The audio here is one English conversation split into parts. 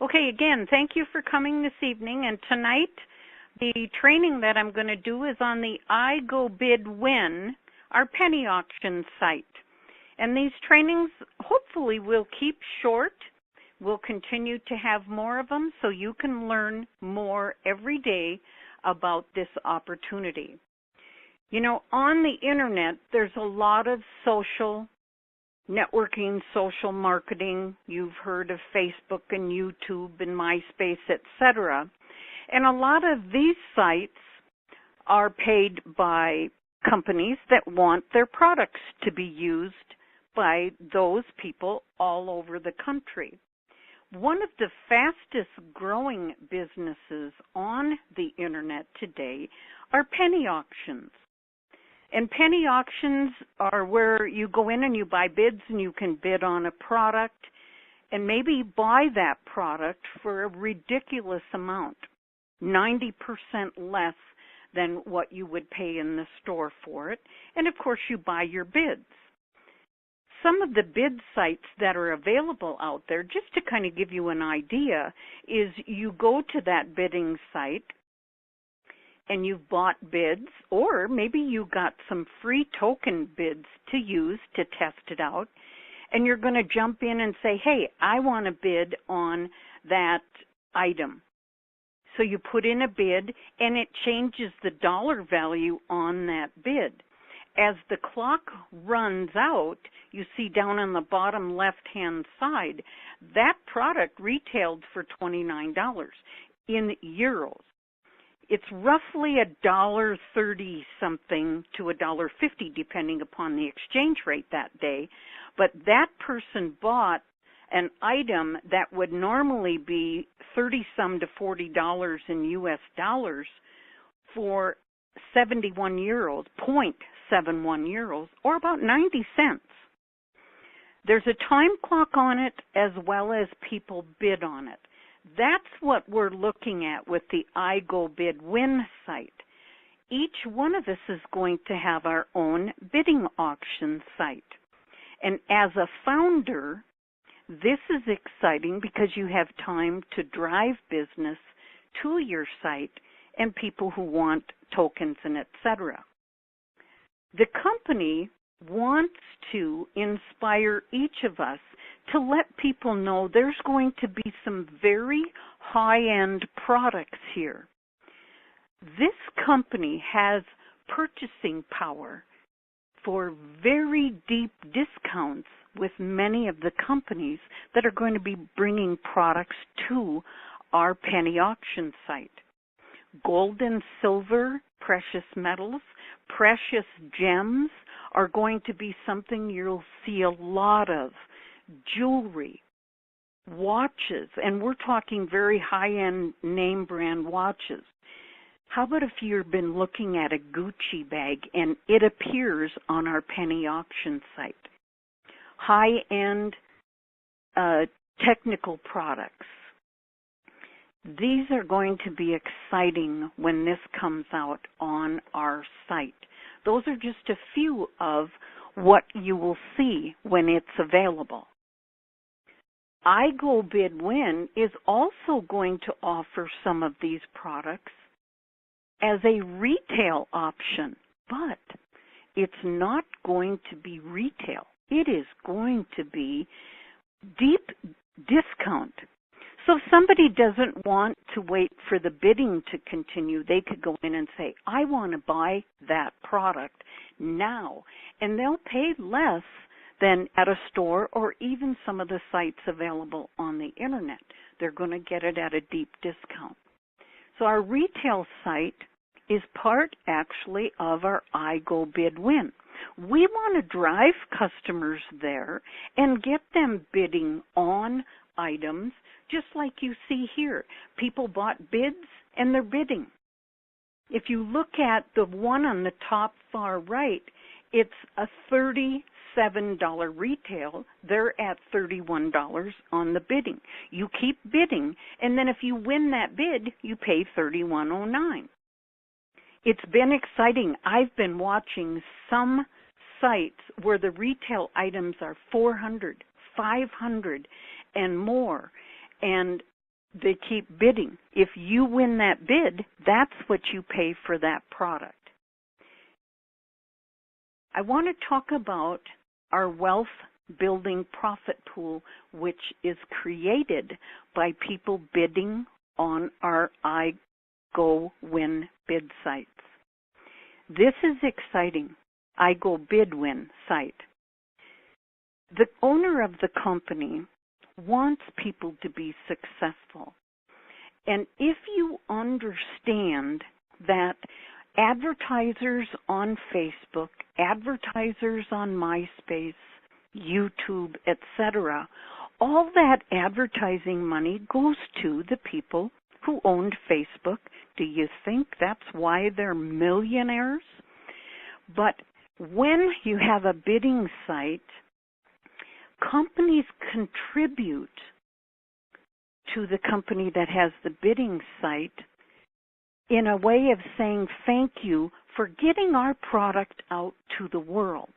Okay, again, thank you for coming this evening. And tonight, the training that I'm going to do is on the iGoBidWin, our penny auction site. And these trainings hopefully will keep short. We'll continue to have more of them so you can learn more every day about this opportunity. You know, on the internet, there's a lot of social networking, social marketing. You've heard of Facebook and YouTube and MySpace, etc. And a lot of these sites are paid by companies that want their products to be used by those people all over the country. One of the fastest growing businesses on the internet today are penny auctions. And penny auctions are where you go in and you buy bids, and you can bid on a product and maybe buy that product for a ridiculous amount, 90% less than what you would pay in the store for it. And of course, you buy your bids. Some of the bid sites that are available out there, just to kind of give you an idea, is you go to that bidding site and you've bought bids, or maybe you got some free token bids to use to test it out, and you're going to jump in and say, hey, I want to bid on that item. So you put in a bid, and it changes the dollar value on that bid. As the clock runs out, you see down on the bottom left-hand side, that product retailed for $29 in euros. It's roughly $1.30 something to $1.50 depending upon the exchange rate that day. But that person bought an item that would normally be 30 some to $40 in US dollars for 71 euros, 0.71 euros, or about 90 cents. There's a time clock on it as well as people bid on it. That's what we're looking at with the iGoBidWin site. Each one of us is going to have our own bidding auction site. And as a founder, this is exciting because you have time to drive business to your site and people who want tokens and etc. The company wants to inspire each of us to let people know there's going to be some very high-end products here. This company has purchasing power for very deep discounts with many of the companies that are going to be bringing products to our penny auction site. Gold and silver, precious metals, precious gems are going to be something you'll see a lot of. Jewelry, watches, and we're talking very high-end name brand watches. How about if you've been looking at a Gucci bag and it appears on our penny auction site? High-end technical products. These are going to be exciting when this comes out on our site. Those are just a few of what you will see when it's available. iGoBidWin is also going to offer some of these products as a retail option, but it's not going to be retail. It is going to be deep discount. So if somebody doesn't want to wait for the bidding to continue, they could go in and say, I want to buy that product now, and they'll pay less than at a store or even some of the sites available on the internet. They're going to get it at a deep discount. So our retail site is part actually of our iGoBidWin. We want to drive customers there and get them bidding on items just like you see here. People bought bids and they're bidding. If you look at the one on the top far right, it's a $37 retail. They're at $31 on the bidding. You keep bidding, and then if you win that bid, you pay $31.09. It's been exciting. I've been watching some sites where the retail items are $400, $500, and more. And They keep bidding. If you win that bid, that's what you pay for that product. I want to talk about our wealth building profit pool, which is created by people bidding on our iGoWin bid sites. This is exciting. iGoBidWin site. The owner of the company wants people to be successful. And if you understand that advertisers on Facebook, advertisers on MySpace, YouTube, etc., all that advertising money goes to the people who owned Facebook. Do you think that's why they're millionaires? But when you have a bidding site, companies contribute to the company that has the bidding site in a way of saying thank you for getting our product out to the world.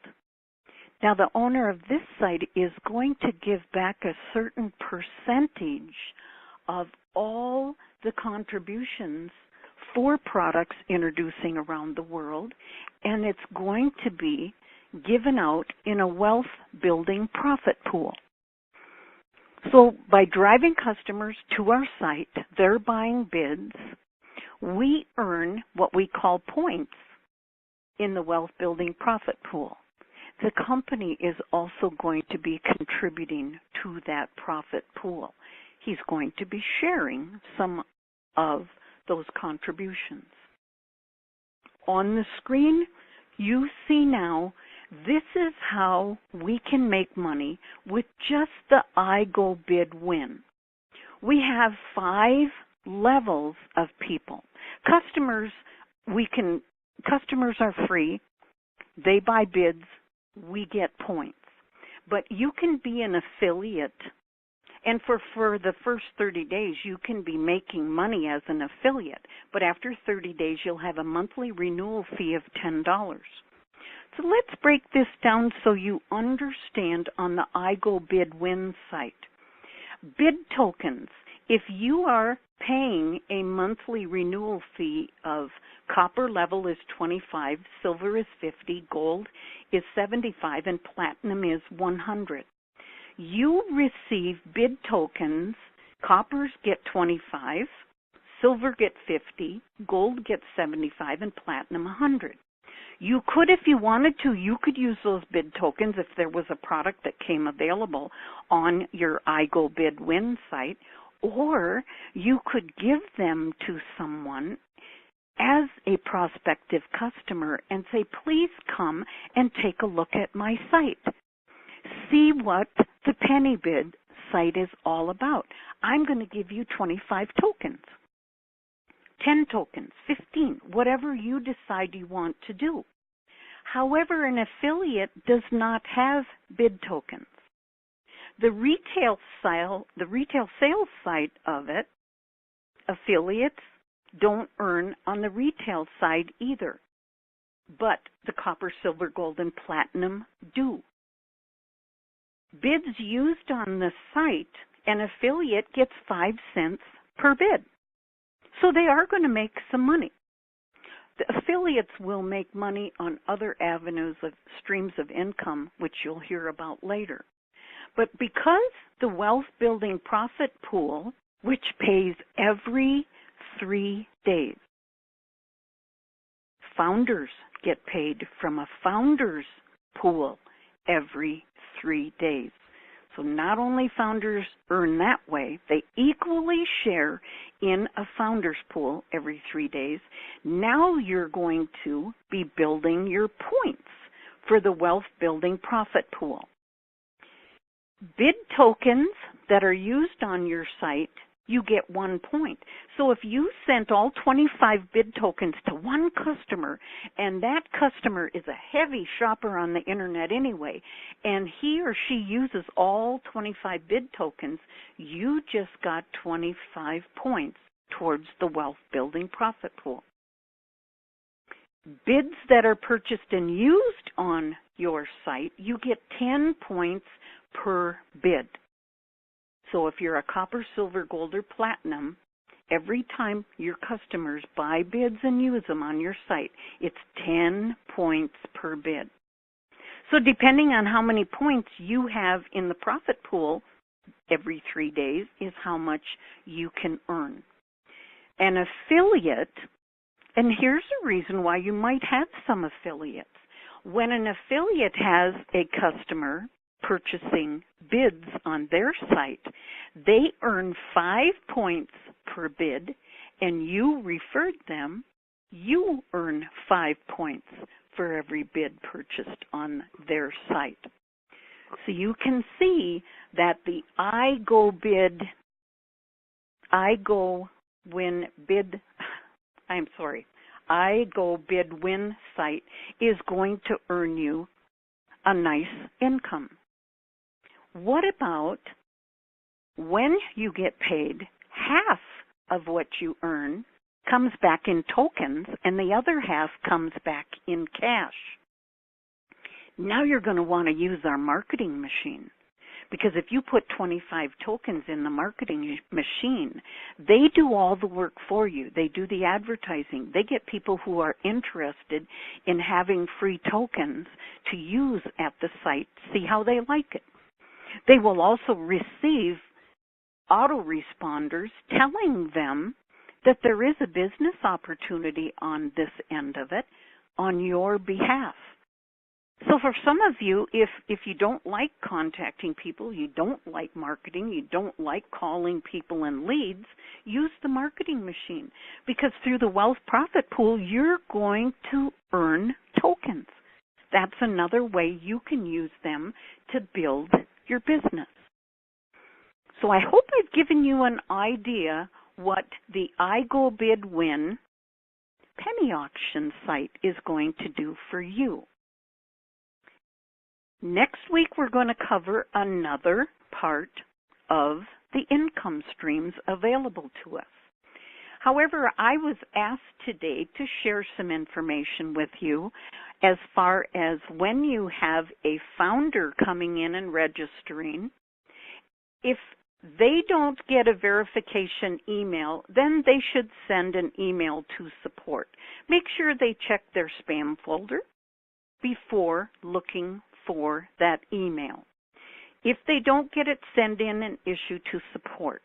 Now, the owner of this site is going to give back a certain percentage of all the contributions for products introducing around the world, and it's going to be given out in a wealth building profit pool. So by driving customers to our site, they're buying bids, we earn what we call points in the wealth building profit pool. The company is also going to be contributing to that profit pool. He's going to be sharing some of those contributions. On the screen, you see now, this is how we can make money with just the iGoBidWin. We have 5 levels of people. Customers are free. They buy bids. We get points. But you can be an affiliate, and for the first 30 days, you can be making money as an affiliate. But after 30 days, you'll have a monthly renewal fee of $10. So let's break this down so you understand on the iGoBidWin site. Bid tokens. If you are paying a monthly renewal fee of copper level is 25, silver is 50, gold is 75, and platinum is 100. You receive bid tokens. Coppers get 25, silver gets 50, gold gets 75, and platinum 100. You could, if you wanted to, you could use those bid tokens if there was a product that came available on your iGoBidWin site, or you could give them to someone as a prospective customer and say, please come and take a look at my site. See what the PennyBid site is all about. I'm going to give you 25 tokens, 10 tokens, 15, whatever you decide you want to do. However, an affiliate does not have bid tokens. The retail sales side of it, affiliates don't earn on the retail side either, but the copper, silver, gold, and platinum do. Bids used on the site, an affiliate gets 5 cents per bid. So they are going to make some money. The affiliates will make money on other avenues of streams of income, which you'll hear about later. But because the wealth building profit pool, which pays every 3 days, founders get paid from a founders pool every 3 days. So not only founders earn that way, they equally share in a founders pool every 3 days. Now you're going to be building your points for the wealth building profit pool. Bid tokens that are used on your site, you get 1 point. So if you sent all 25 bid tokens to one customer, and that customer is a heavy shopper on the internet anyway, and he or she uses all 25 bid tokens, you just got 25 points towards the wealth building profit pool. Bids that are purchased and used on your site, you get 10 points per bid. So if you're a copper, silver, gold, or platinum, every time your customers buy bids and use them on your site, it's 10 points per bid. So depending on how many points you have in the profit pool every 3 days is how much you can earn. An affiliate, and here's the reason why you might have some affiliates. When an affiliate has a customer purchasing bids on their site, they earn 5 points per bid, and you referred them, you earn 5 points for every bid purchased on their site. So you can see that the iGoBid Win site is going to earn you a nice income. What about when you get paid, half of what you earn comes back in tokens and the other half comes back in cash? Now you're going to want to use our marketing machine, because if you put 25 tokens in the marketing machine, they do all the work for you. They do the advertising. They get people who are interested in having free tokens to use at the site, see how they like it. They will also receive autoresponders telling them that there is a business opportunity on this end of it on your behalf. So for some of you, if you don't like contacting people, you don't like marketing, you don't like calling people and leads, use the marketing machine, because through the Wealth Profit Pool, you're going to earn tokens. That's another way you can use them to build your business. So I hope I've given you an idea what the iGoBid Win penny auction site is going to do for you. Next week, we're going to cover another part of the income streams available to us. However, I was asked today to share some information with you as far as when you have a founder coming in and registering, if they don't get a verification email, then they should send an email to support. Make sure they check their spam folder before looking for that email. If they don't get it, send in an issue to support.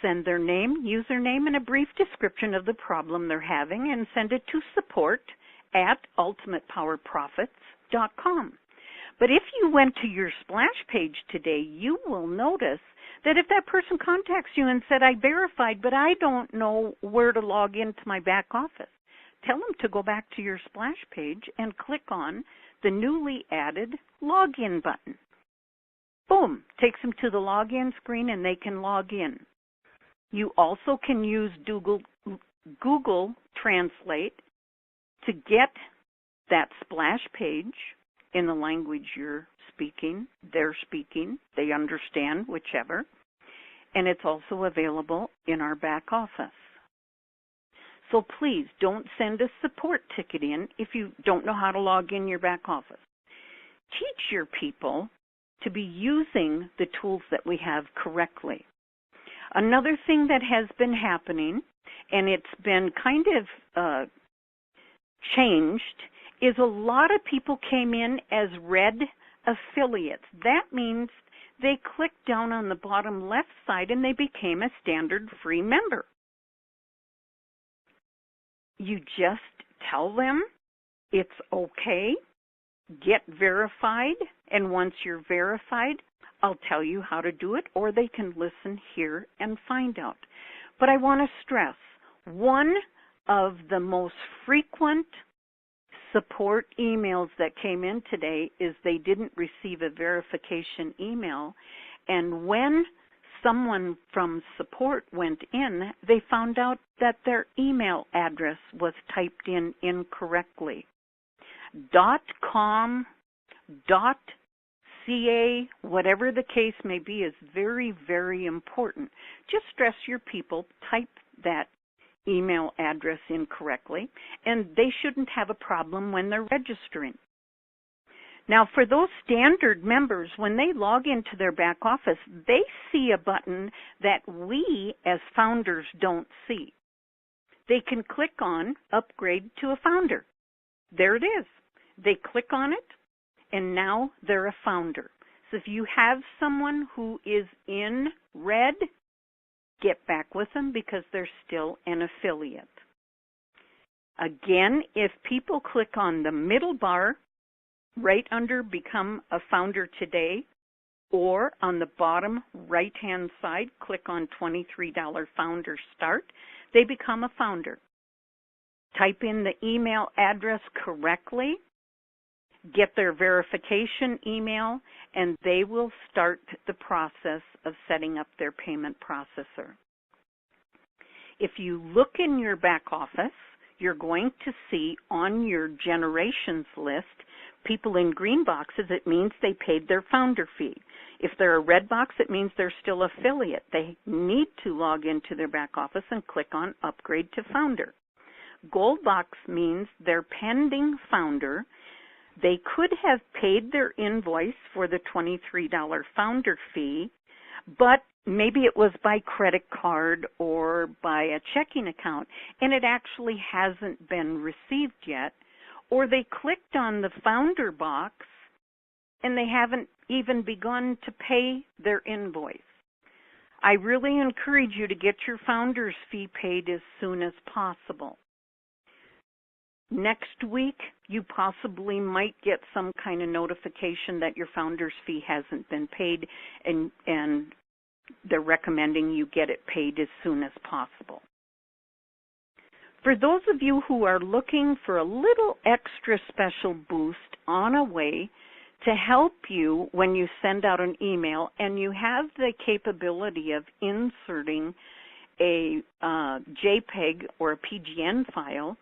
Send their name, username, and a brief description of the problem they're having, and send it to support@ultimatepowerprofits.com. But if you went to your splash page today, you will notice that if that person contacts you and said, I verified, but I don't know where to log into my back office, tell them to go back to your splash page and click on the newly added login button. Boom, takes them to the login screen and they can log in. You also can use Google Translate to get that splash page in the language you're speaking, they're speaking, they understand, whichever. And it's also available in our back office. So please don't send a support ticket in if you don't know how to log in your back office. Teach your people to be using the tools that we have correctly. Another thing that has been happening, and it's been kind of changed, is a lot of people came in as red affiliates. That means they clicked down on the bottom left side and they became a standard free member. You just tell them it's okay, get verified, and once you're verified, I'll tell you how to do it, or they can listen here and find out. But I want to stress, one of the most frequent support emails that came in today is they didn't receive a verification email, and when someone from support went in, they found out that their email address was typed in incorrectly. .com, .ca, whatever the case may be, is very, very important. Just stress your people, type that email address incorrectly, and they shouldn't have a problem when they're registering. Now, for those standard members, when they log into their back office, they see a button that we as founders don't see. They can click on Upgrade to a Founder. There it is. They click on it, and now they're a founder. So if you have someone who is in red, get back with them because they're still an affiliate. Again, if people click on the middle bar right under Become a Founder Today, or on the bottom right-hand side, click on $23 Founder Start, they become a founder. Type in the email address correctly, get their verification email, and they will start the process of setting up their payment processor. If you look in your back office, you're going to see on your generations list, people in green boxes, it means they paid their founder fee. If they're a red box, it means they're still affiliate. They need to log into their back office and click on Upgrade to Founder. Gold box means they're pending founder. They could have paid their invoice for the $23 founder fee, but maybe it was by credit card or by a checking account, and it actually hasn't been received yet. Or they clicked on the founder box, and they haven't even begun to pay their invoice. I really encourage you to get your founder's fee paid as soon as possible. Next week, you possibly might get some kind of notification that your founder's fee hasn't been paid, and they're recommending you get it paid as soon as possible. For those of you who are looking for a little extra special boost on a way to help you when you send out an email, and you have the capability of inserting a JPEG or a PGN file,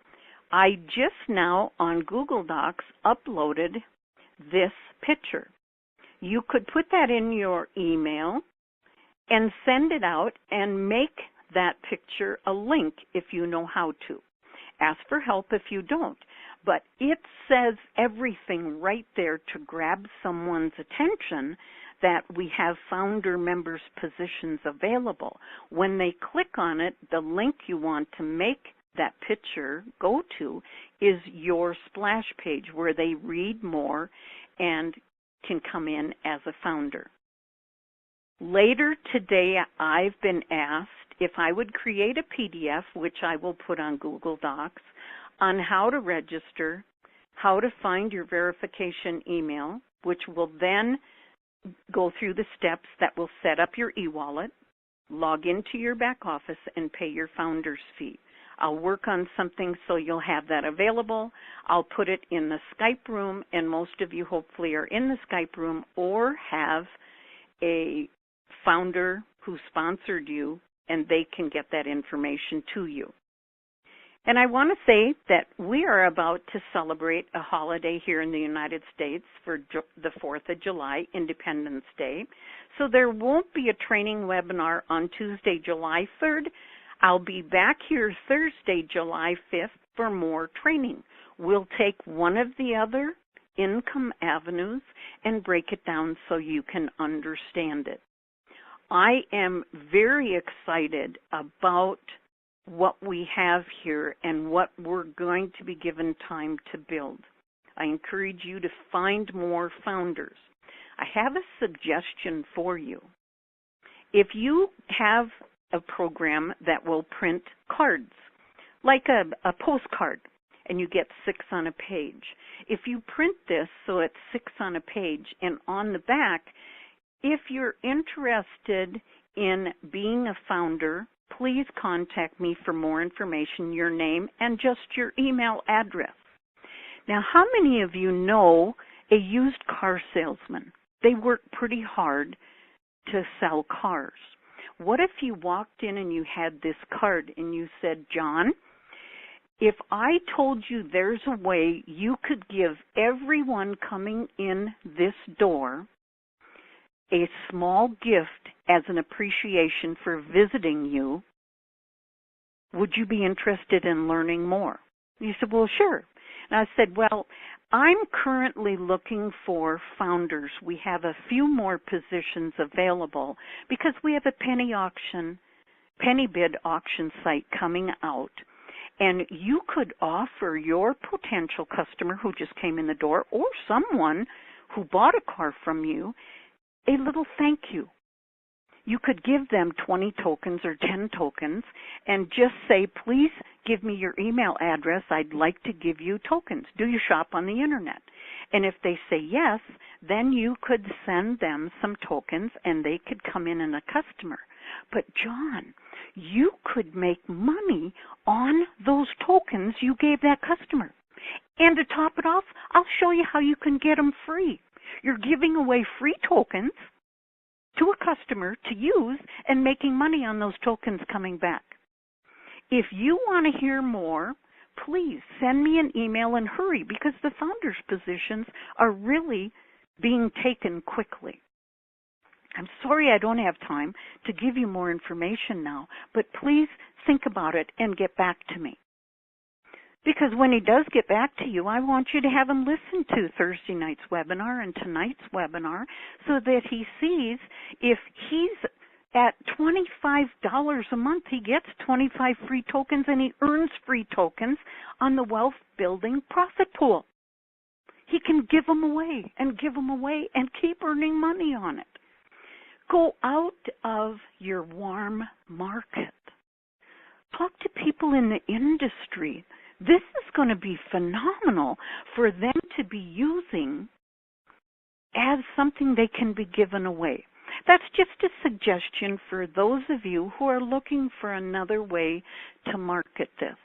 I just now on Google Docs uploaded this picture. You could put that in your email and send it out and make that picture a link if you know how to. Ask for help if you don't. But it says everything right there to grab someone's attention that we have founder members positions available. When they click on it, the link you want to make that picture go to is your splash page where they read more and can come in as a founder. Later today, I've been asked if I would create a PDF, which I will put on Google Docs, on how to register, how to find your verification email, which will then go through the steps that will set up your e-wallet, log into your back office, and pay your founder's fee. I'll work on something so you'll have that available. I'll put it in the Skype room, and most of you hopefully are in the Skype room or have a founder who sponsored you, and they can get that information to you. And I want to say that we are about to celebrate a holiday here in the United States for the 4th of July, Independence Day. So there won't be a training webinar on Tuesday, July 3rd. I'll be back here Thursday, July 5th for more training. We'll take one of the other income avenues and break it down so you can understand it. I am very excited about what we have here and what we're going to be given time to build. I encourage you to find more founders. I have a suggestion for you. If you have a program that will print cards, like a postcard, and you get 6 on a page. If you print this so it's 6 on a page, and on the back, if you're interested in being a founder, please contact me for more information, your name, and just your email address. Now, how many of you know a used car salesman? They work pretty hard to sell cars. What if you walked in and you had this card and you said, John, if I told you there's a way you could give everyone coming in this door a small gift as an appreciation for visiting you, would you be interested in learning more? You said, well, sure. And I said, well, I'm currently looking for founders. We have a few more positions available because we have a penny bid auction site coming out. And you could offer your potential customer who just came in the door or someone who bought a car from you a little thank you. You could give them 20 tokens or 10 tokens and just say, please give me your email address. I'd like to give you tokens. Do you shop on the internet? And if they say yes, then you could send them some tokens and they could come in as a customer. But John, you could make money on those tokens you gave that customer. And to top it off, I'll show you how you can get them free. You're giving away free tokens to a customer to use and making money on those tokens coming back. If you want to hear more, please send me an email and hurry because the founders' positions are really being taken quickly. I'm sorry I don't have time to give you more information now, but please think about it and get back to me. Because when he does get back to you, I want you to have him listen to Thursday night's webinar and tonight's webinar so that he sees if he's at $25 a month, he gets 25 free tokens and he earns free tokens on the Wealth Building Profit Pool. He can give them away and give them away and keep earning money on it. Go out of your warm market. Talk to people in the industry. This is going to be phenomenal for them to be using as something they can be given away. That's just a suggestion for those of you who are looking for another way to market this.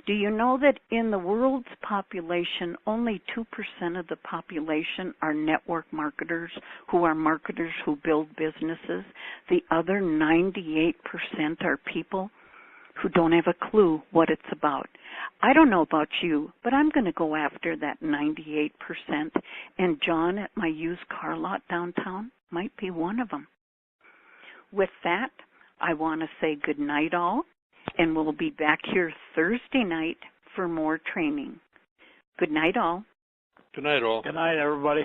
Do you know that in the world's population, only 2% of the population are network marketers who are marketers who build businesses? The other 98% are people who don't have a clue what it's about. I don't know about you, but I'm going to go after that 98%. And John at my used car lot downtown might be one of them. With that, I want to say good night all, and we'll be back here Thursday night for more training. Good night all. Good night all. Good night, everybody.